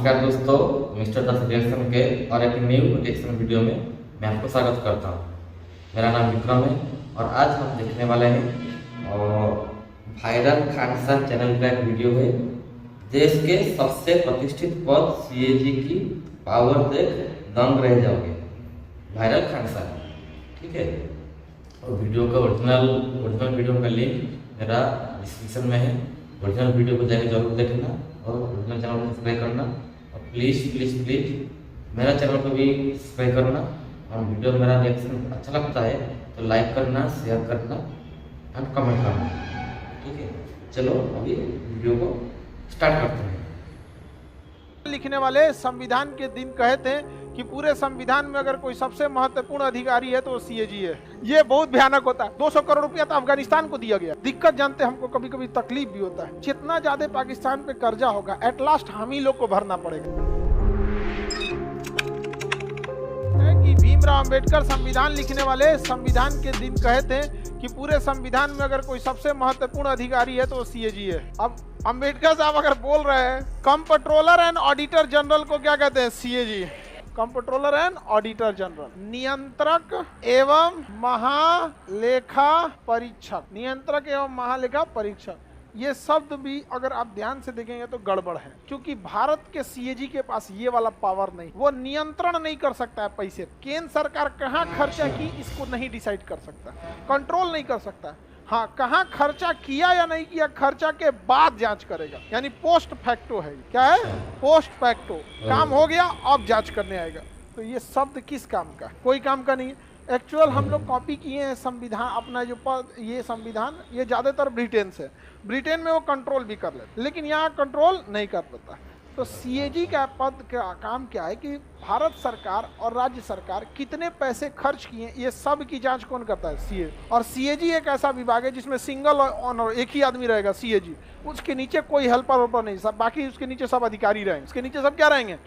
नमस्कार दोस्तों, मिस्टर दास रिएक्शन के और एक न्यू रिएक्शन वीडियो में मैं आपको स्वागत करता हूँ। मेरा नाम विक्रम है और आज हम देखने वाले हैं और वायरल खानसा चैनल का एक वीडियो है। देश के सबसे प्रतिष्ठित पद सीएजी की पावर देख दंग रह जाओगे। वायरल खानसा, ठीक है। और वीडियो का ओरिजिनल वीडियो का लिंक मेरा डिस्क्रिप्शन में है। ओरिजिनल वीडियो को जाकर जरूर देखना और ओरिजिनल चैनल को सब्सक्राइब करना और प्लीज़ मेरा चैनल को भी सब्सक्राइब करना। और वीडियो मेरा रिएक्शन अच्छा लगता है तो लाइक करना, शेयर करना और कमेंट करना, ठीक है। चलो अभी वीडियो को स्टार्ट करते हैं। लिखने वाले संविधान के दिन कहे थे कि पूरे संविधान में अगर कोई सबसे महत्वपूर्ण अधिकारी है तो वो सीएजी है। ये बहुत भयानक होता है। 200 करोड़ रुपया तो अफगानिस्तान को दिया गया। दिक्कत जानते हमको कभी कभी तकलीफ भी होता है। जितना ज्यादा पाकिस्तान पे कर्जा होगा एट लास्ट हम ही लोग को भरना पड़ेगा। कि भीमराव अंबेडकर संविधान लिखने वाले संविधान के दिन कहे थे कि पूरे संविधान में अगर कोई सबसे महत्वपूर्ण अधिकारी है तो वो सीएजी है। अब अंबेडकर साहब अगर बोल रहे हैं कंप्ट्रोलर एंड ऑडिटर जनरल को क्या कहते हैं? CAG. Comptroller and auditor general, नियंत्रक एवं महालेखा परीक्षक। नियंत्रक एवं महालेखा परीक्षक, ये शब्द भी अगर आप ध्यान से देखेंगे तो गड़बड़ है, क्योंकि भारत के सीएजी के पास ये वाला पावर नहीं। वो नियंत्रण नहीं कर सकता है पैसे। केंद्र सरकार कहाँ खर्चा की इसको नहीं डिसाइड कर सकता, कंट्रोल नहीं कर सकता। हाँ, कहाँ खर्चा किया या नहीं किया खर्चा के बाद जांच करेगा, यानी पोस्ट फैक्टो है। क्या है? Post facto. काम हो गया अब जांच करने आएगा। तो ये शब्द किस काम का? कोई काम का नहीं है। एक्चुअल हम लोग कॉपी किए हैं संविधान, अपना जो पद, ये संविधान ये ज्यादातर ब्रिटेन से। ब्रिटेन में वो कंट्रोल भी कर लेते, लेकिन यहाँ कंट्रोल नहीं कर पाता। तो सीएजी का पद का काम क्या है कि भारत सरकार और राज्य सरकार कितने पैसे खर्च किए ये सब की जांच कौन करता है? सीए। और सीएजी एक ऐसा विभाग है जिसमें सिंगल ऑनर एक ही आदमी रहेगा, सीएजी। उसके नीचे कोई हेल्पर नहीं, सब बाकी उसके नीचे सब अधिकारी रहेंगे। उसके नीचे सब क्या रहेंगे?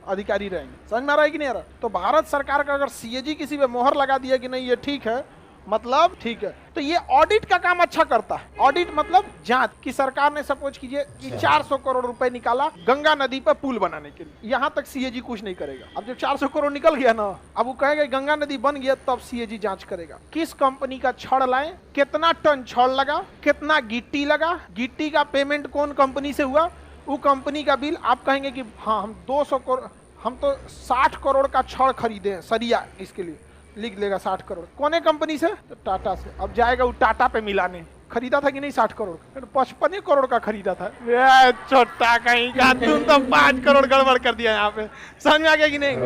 अधिकारी रहेंगे। समझ में आ रहा है कि नहीं आ रहा? तो भारत सरकार का अगर सीएजी किसी पे मोहर लगा दिया कि नहीं ये ठीक है, मतलब ठीक है, तो ये ऑडिट का काम अच्छा करता है। ऑडिट मतलब जांच कि सरकार ने सपोज कीजिए कि 400 करोड़ रुपए निकाला गंगा नदी पर पुल बनाने के लिए, यहाँ तक सीएजी कुछ नहीं करेगा। अब जब 400 करोड़ निकल गया ना, अब वो कहेगा गंगा नदी बन गया, तब सीएजी जांच करेगा। किस कंपनी का छड़ लाए, कितना टन छड़ लगा, कितना गिट्टी लगा, गिट्टी का पेमेंट कौन कंपनी से हुआ, वो कंपनी का बिल। आप कहेंगे कि हाँ हम 200 करोड़, हम तो 60 करोड़ का छड़ खरीदे हैं सरिया, इसके लिए लिख लेगा 60 करोड़। कौन कंपनी से? तो टाटा से। अब जाएगा वो टाटा पे मिलाने। खरीदा था कि नहीं 60 करोड़? 55 करोड़ का खरीदा था। छोटा कहीं का, तुम तो 5 करोड़ गड़बड़ कर दिया यहाँ पे। समझ में आ गया कि नहीं?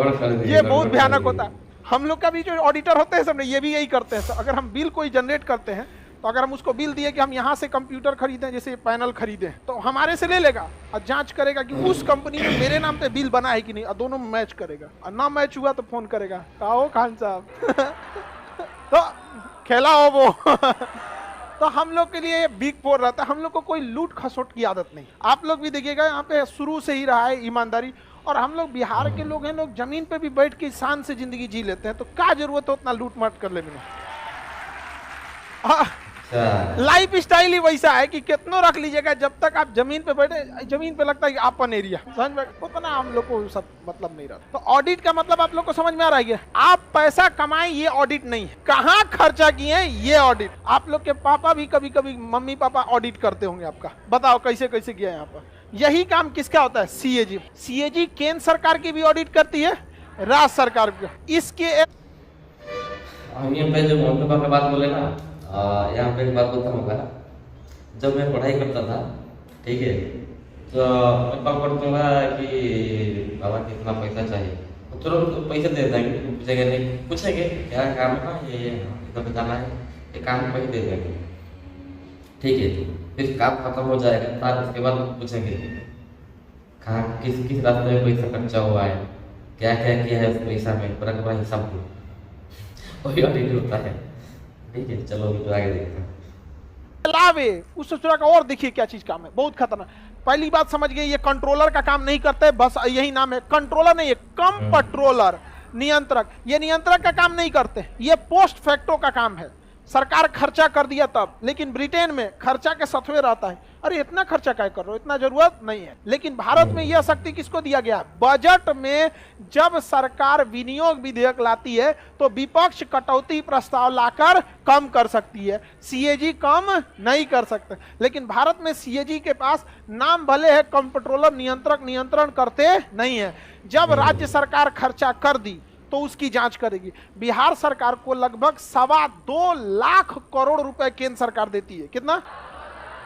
ये बहुत भयानक होता है। हम लोग का भी जो ऑडिटर होते हैं सब ये भी यही करते हैं। अगर हम बिल कोई जनरेट करते हैं तो अगर हम उसको बिल दिए कि हम यहाँ से कंप्यूटर खरीदें, जैसे पैनल खरीदें, तो हमारे से ले लेगा और जांच करेगा कि उस कंपनी में मेरे नाम पे बिल बना है कि नहीं, और दोनों मैच करेगा। और ना मैच हुआ तो फोन करेगा, कहो खान साहब तो खेला हो वो तो हम लोग के लिए बिग 4 रहता है। हम लोग को कोई लूट खसोट की आदत नहीं। आप लोग भी देखिएगा यहाँ पे शुरू से ही रहा है ईमानदारी। और हम लोग बिहार के लोग हैं, लोग जमीन पे भी बैठ के शान से जिंदगी जी लेते हैं। तो क्या जरूरत है उतना लूट माट कर लेने? लाइफ स्टाइल ही वैसा है कि कितना रख लीजिएगा, जब तक आप जमीन पे बैठे, जमीन पे लगता है कि आपन एरिया। समझ में? उतना हम लोग को सब मतलब नहीं रहता। तो ऑडिट का मतलब आप लोग को समझ में आ रहा है? आप पैसा कमाए ये ऑडिट नहीं है, कहाँ खर्चा किए ये ऑडिट। आप लोग के पापा भी कभी कभी, मम्मी पापा ऑडिट करते होंगे आपका। बताओ कैसे कैसे किया यहाँ पर। यही काम किसका होता है? सीएजी। सीएजी केंद्र सरकार की भी ऑडिट करती है, राज्य सरकार की। इसके जो मम्मी पापा बात बोले ना, यहाँ पे एक बात बताऊँ होगा। जब मैं पढ़ाई करता था, ठीक है, तो मैं पापा बोलूँगा कि बाबा कितना पैसा चाहिए, तो तुरंत पैसे दे देंगे। पूछेंगे नहीं, पूछेंगे क्या काम है, ये इधर जाना है, ये काम पैसे दे देंगे, ठीक है। फिर काम खत्म हो जाएगा, तब उसके बाद पूछेंगे कहाँ किस किस रास्ते में पैसा खर्चा हुआ है, क्या क्या किया है उस पैसा में, पूरा का पूरा हिसाब दो। वही ऑडिट होता है, ठीक है। चलो तो आगे देखते हैं। लाभ है उस सूचना का। और देखिए क्या चीज काम है, बहुत खतरनाक। पहली बात समझ गए, ये कंट्रोलर का काम नहीं करते, बस यही नाम है। कंट्रोलर नहीं है, कंप्ट्रोलर, नियंत्रक। ये नियंत्रक का काम नहीं करते, ये पोस्ट फैक्टो का काम है। सरकार खर्चा कर दिया तब, लेकिन ब्रिटेन में खर्चा के सत्वे रहता है। अरे इतना खर्चा क्या कर रहे हो, इतना जरूरत नहीं है। लेकिन भारत में यह शक्ति किसको दिया गया? बजट में जब सरकार विनियोग विधेयक लाती है तो विपक्ष कटौती प्रस्ताव लाकर कम कर सकती है, सीएजी कम नहीं कर सकते। लेकिन भारत में सीएजी के पास नाम भले है, कंट्रोलर नियंत्रक नियंत्रण करते नहीं है। जब राज्य सरकार खर्चा कर दी तो उसकी जांच करेगी। बिहार सरकार को लगभग 2.25 लाख करोड़ रुपए केंद्र सरकार देती है। कितना?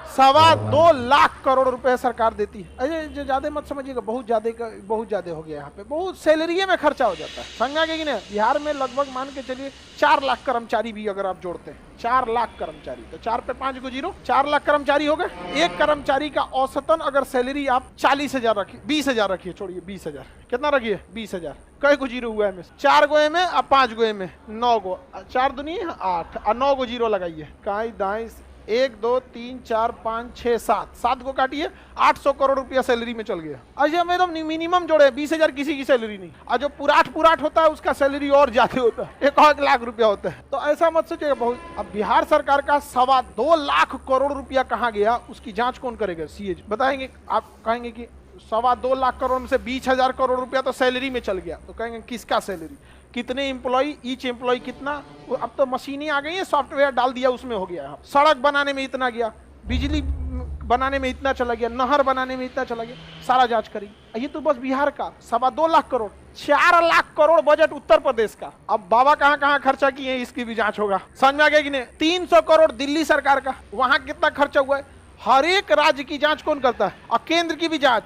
2.25 लाख करोड़ रुपए सरकार देती है। अरे ज्यादा मत समझिएगा, बहुत ज्यादा हो गया। यहाँ पे बहुत सैलरी में खर्चा हो जाता है, समझा कि नहीं? बिहार में लगभग मान के चलिए 4 लाख कर्मचारी भी अगर आप जोड़ते हैं, 4 लाख कर्मचारी, तो 4 पे 5 को 0, 4 लाख कर्मचारी हो गए। एक कर्मचारी का औसतन अगर सैलरी आप 40,000 रखिए, 20,000 रखिए, छोड़िए 20,000, कितना रखिए? 20,000। कई को 0 हुआ है? 4 गो में और 5 गो में 9 गो, 4 दूनी 8 और 9 गो 0 लगाइए। काई दाई 1 2 3 4 5 6 7 को काटिए, 800 करोड़ रुपया सैलरी में चल गया। अच्छा मैडम मिनिमम जोड़े 20,000 किसी की सैलरी नहीं, और जो पुराठ होता है उसका सैलरी और ज्यादा होता है, 1 लाख रुपया होता है। तो ऐसा मत सोचिएगा बहुत। अब बिहार सरकार का 2.25 लाख करोड़ रुपया कहाँ गया, उसकी जांच कौन करेगा? सीएजी बताएंगे। आप कहेंगे कि 2.25 लाख करोड़ में से 20,000 करोड़ रुपया तो सैलरी में चल गया, तो कहेंगे किसका सैलरी, कितने एम्प्लॉय, ईच एम्प्लॉय कितना? अब तो मशीनें आ गई है, सॉफ्टवेयर डाल दिया उसमें हो गया। सड़क बनाने में इतना गया, बिजली बनाने में इतना चला गया, नहर बनाने में इतना चला गया, सारा जांच करी। ये तो बस बिहार का 2.25 लाख करोड़, 4 लाख करोड़ बजट उत्तर प्रदेश का। अब बाबा कहाँ कहाँ खर्चा किए हैं इसकी भी जांच होगा, समझ में आ गया कि नहीं? 300 करोड़ दिल्ली सरकार का, वहां कितना खर्चा हुआ है? हर एक राज्य की जांच कौन करता है? और केंद्र की भी जांच,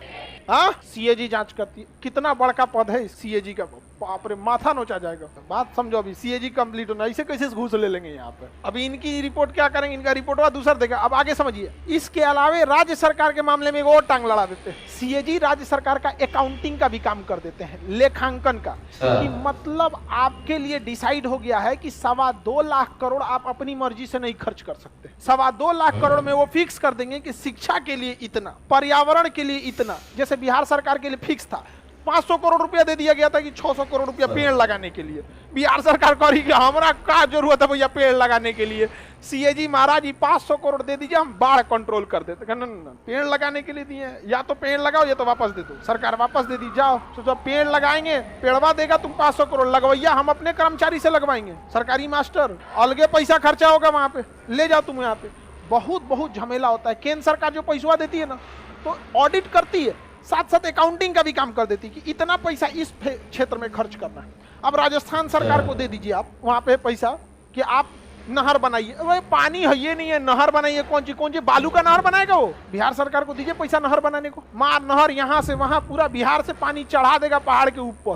हाँ, सीएजी जांच करती है। कितना बड़का पद है सीएजी का, बाप रे, माथा नोचा जाएगा। बात समझो, अभी सीएजी कंप्लीट होना, ऐसे कैसे घूस ले लेंगे यहाँ पे? अभी इनकी रिपोर्ट क्या करेंगे, इनका रिपोर्ट हुआ दूसरा देगा। अब आगे समझिए, इसके अलावा राज्य सरकार के मामले में और टांग लड़ा देते हैं। सीएजी राज्य सरकार का अकाउंटिंग का भी काम कर देते हैं, लेखांकन का, कि मतलब आपके लिए डिसाइड हो गया है कि 2.25 लाख करोड़ आप अपनी मर्जी से नहीं खर्च कर सकते। 2.25 लाख करोड़ में वो फिक्स कर देंगे कि शिक्षा के लिए इतना, पर्यावरण के लिए इतना। जैसे बिहार सरकार के लिए फिक्स था, 500 करोड़ रुपया दे दिया गया था कि 600 करोड़ रुपया पेड़ लगाने के लिए। बिहार सरकार कही कि हमारा क्या जरूरत है भैया पेड़ लगाने के लिए, सीएजी महाराज जी 500 करोड़ दे दीजिए, हम बाढ़ कंट्रोल कर देते। ना पेड़ लगाने के लिए दिए, या तो पेड़ लगाओ या तो वापस दे दो, सरकार वापस दे दी, जाओ। तो जब पेड़ लगाएंगे, पेड़वा देगा, तुम 500 करोड़ लगवैया हम अपने कर्मचारी से लगवाएंगे, सरकारी मास्टर, अलगे पैसा खर्चा होगा वहां पे, ले जाओ तुम यहाँ पे। बहुत झमेला होता है। केंद्र सरकार जो पैसा देती है ना, तो ऑडिट करती है, साथ साथ अकाउंटिंग का भी काम कर देती कि इतना पैसा इस क्षेत्र में खर्च करना है। अब राजस्थान सरकार को दे दीजिए आप वहां पे पैसा कि आप नहर बनाइए, अरे पानी है ये नहीं है, नहर बनाइए। कौन सी बालू का नहर बनाएगा वो? बिहार सरकार को दीजिए पैसा नहर बनाने को, मार नहर यहाँ से वहां पूरा बिहार से पानी चढ़ा देगा पहाड़ के ऊपर।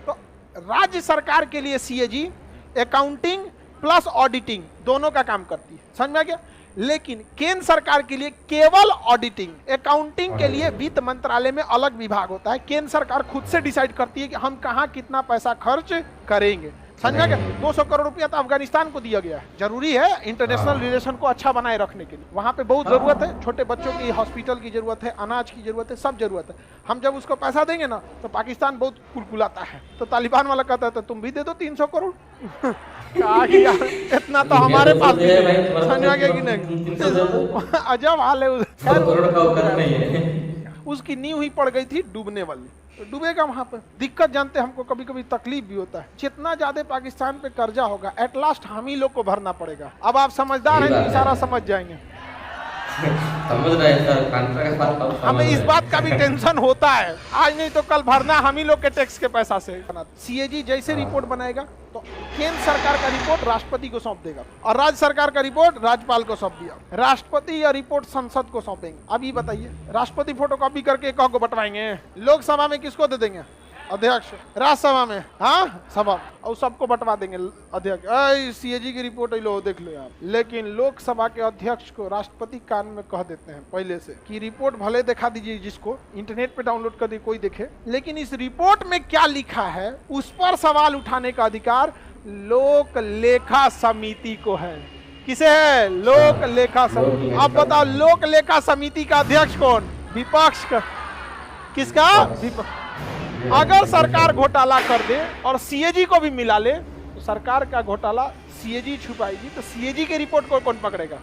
तो राज्य सरकार के लिए सीएजी अकाउंटिंग प्लस ऑडिटिंग दोनों का काम करती है, समझ में आ गया? लेकिन केंद्र सरकार के लिए केवल ऑडिटिंग, अकाउंटिंग के लिए वित्त मंत्रालय में अलग विभाग होता है। केंद्र सरकार खुद से डिसाइड करती है कि हम कहां कितना पैसा खर्च करेंगे, समझा क्या? 200 करोड़ रुपया तो अफगानिस्तान को दिया गया है, जरूरी है इंटरनेशनल रिलेशन को अच्छा बनाए रखने के लिए। वहां पे बहुत जरूरत है, छोटे बच्चों की हॉस्पिटल की जरूरत है, अनाज की जरूरत है, सब जरूरत है। हम जब उसको पैसा देंगे ना तो पाकिस्तान बहुत कुलकुलाता है, तो तालिबान वाला कहता है तो तुम भी दे दो 300 करोड़। इतना तो हमारे पास समझा गया कि नहीं? अजब हाल है। उसकी नींव ही पड़ गई थी डूबने वाली, तो डूबेगा वहां पर। दिक्कत जानते, हमको कभी कभी तकलीफ भी होता है। जितना ज्यादा पाकिस्तान पे कर्जा होगा, एट लास्ट हम ही लोग को भरना पड़ेगा। अब आप समझदार हैं तो सारा समझ जाएंगे। समझ रहे हैं सर, हमें इस बात का भी टेंशन होता है, आज नहीं तो कल भरना हम ही लोग के टैक्स के पैसा से। सीएजी जैसे रिपोर्ट बनाएगा तो केंद्र सरकार का रिपोर्ट राष्ट्रपति को सौंप देगा, और राज्य सरकार का रिपोर्ट राज्यपाल को सौंप दिया, राष्ट्रपति या रिपोर्ट संसद को सौंपेंगे। अब ये बताइए, राष्ट्रपति फोटोकॉपी करके एक को बंटवाएंगे, लोकसभा में किसको दे देंगे? अध्यक्ष, राज्यसभा में, हाँ सभा, और सबको बंटवा देंगे अध्यक्ष। सीएजी की रिपोर्ट लो, देख लो आप। लेकिन लोकसभा के अध्यक्ष को राष्ट्रपति कान में कह देते हैं पहले से कि रिपोर्ट भले दिखा दीजिए, जिसको इंटरनेट पे डाउनलोड कर दे कोई देखे, लेकिन इस रिपोर्ट में क्या लिखा है उस पर सवाल उठाने का अधिकार लोक लेखा समिति को है। किसे है? लोक लेखा समिति। अब बताओ, लोक लेखा समिति का अध्यक्ष कौन? विपक्ष का। किसका? विपक्ष। अगर सरकार घोटाला कर दे और सीएजी को भी मिला ले तो सरकार का घोटाला सीएजी छुपाएगी, तो सीएजी की रिपोर्ट को कौन पकड़ेगा?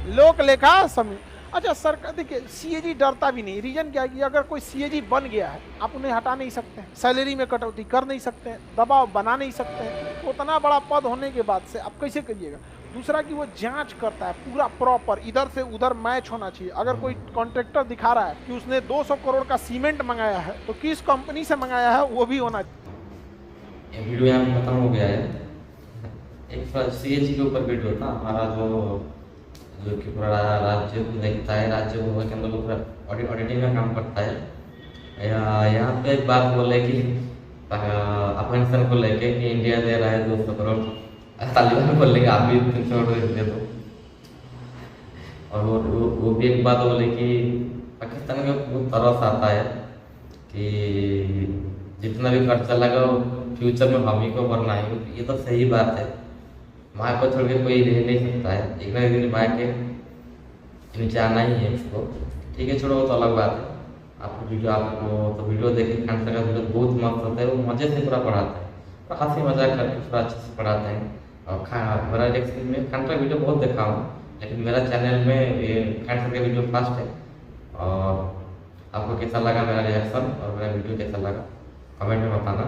लोक लेखा समिति। अच्छा सरकार देखिए सीएजी डरता भी नहीं, रीजन क्या है कि अगर कोई सीएजी बन गया है आप उन्हें हटा नहीं सकते हैं, सैलरी में कटौती कर नहीं सकते हैं, दबाव बना नहीं सकते हैं, उतना बड़ा पद होने के बाद से आप कैसे करिएगा। दूसरा कि वो जांच करता है पूरा प्रॉपर, इधर से उधर मैच होना चाहिए। अगर कोई कॉन्ट्रैक्टर दिखा रहा है कि उसने 200 करोड़ का सीमेंट मंगाया है तो किस कंपनी से मंगाया है वो भी होना चाहिए। ये वीडियो यहाँ पे खत्म हो गया है। एक सीएजी के ऊपर वीडियो था हमारा, जो कि पूरा राज्य को देखता है, राज्य को के अंदर पूरा ऑडिटिंग का काम करता है। यहाँ पे एक बात बोले कि अफगानिस्तान को लेके कि इंडिया दे रहा है 200 करोड़, तालिबान बोल लेंगे आप भी 300 करोड़ दे दो। और वो भी एक बात बोले कि पाकिस्तान में बहुत तरस आता है कि जितना भी खर्चा लगा फ्यूचर में हम ही को भरना है। ये तो सही बात है, माँ को छोड़ के कोई रह नहीं सकता है, एक ना एक दिन माँ के नीचे आना ही है उसको। ठीक है छोड़ो, वो तो अलग बात है। आपको तो वीडियो देखे, खान का वीडियो बहुत मस्त होता है, वो मजे से पूरा पढ़ाता है, पूरा हंसी मजाक करके पूरा अच्छे से पढ़ाते हैं। और मेरा रिएक्शन में खान का वीडियो बहुत देखा हूँ, लेकिन मेरा चैनल में ये खान का वीडियो फर्स्ट है। और आपको कैसा लगा मेरा रिएक्शन और मेरा वीडियो कैसा लगा कमेंट में बताना,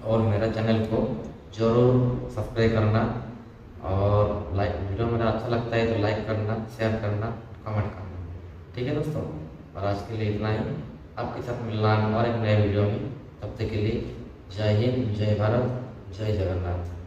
और मेरा चैनल को जरूर सब्सक्राइब करना, और लाइक, वीडियो मेरा अच्छा लगता है तो लाइक करना, शेयर करना, कमेंट करना। ठीक है दोस्तों, और आज के लिए इतना ही। आपके साथ मिलना और एक नए वीडियो में, तब तक के लिए जय हिंद, जय भारत, जय जगन्नाथ।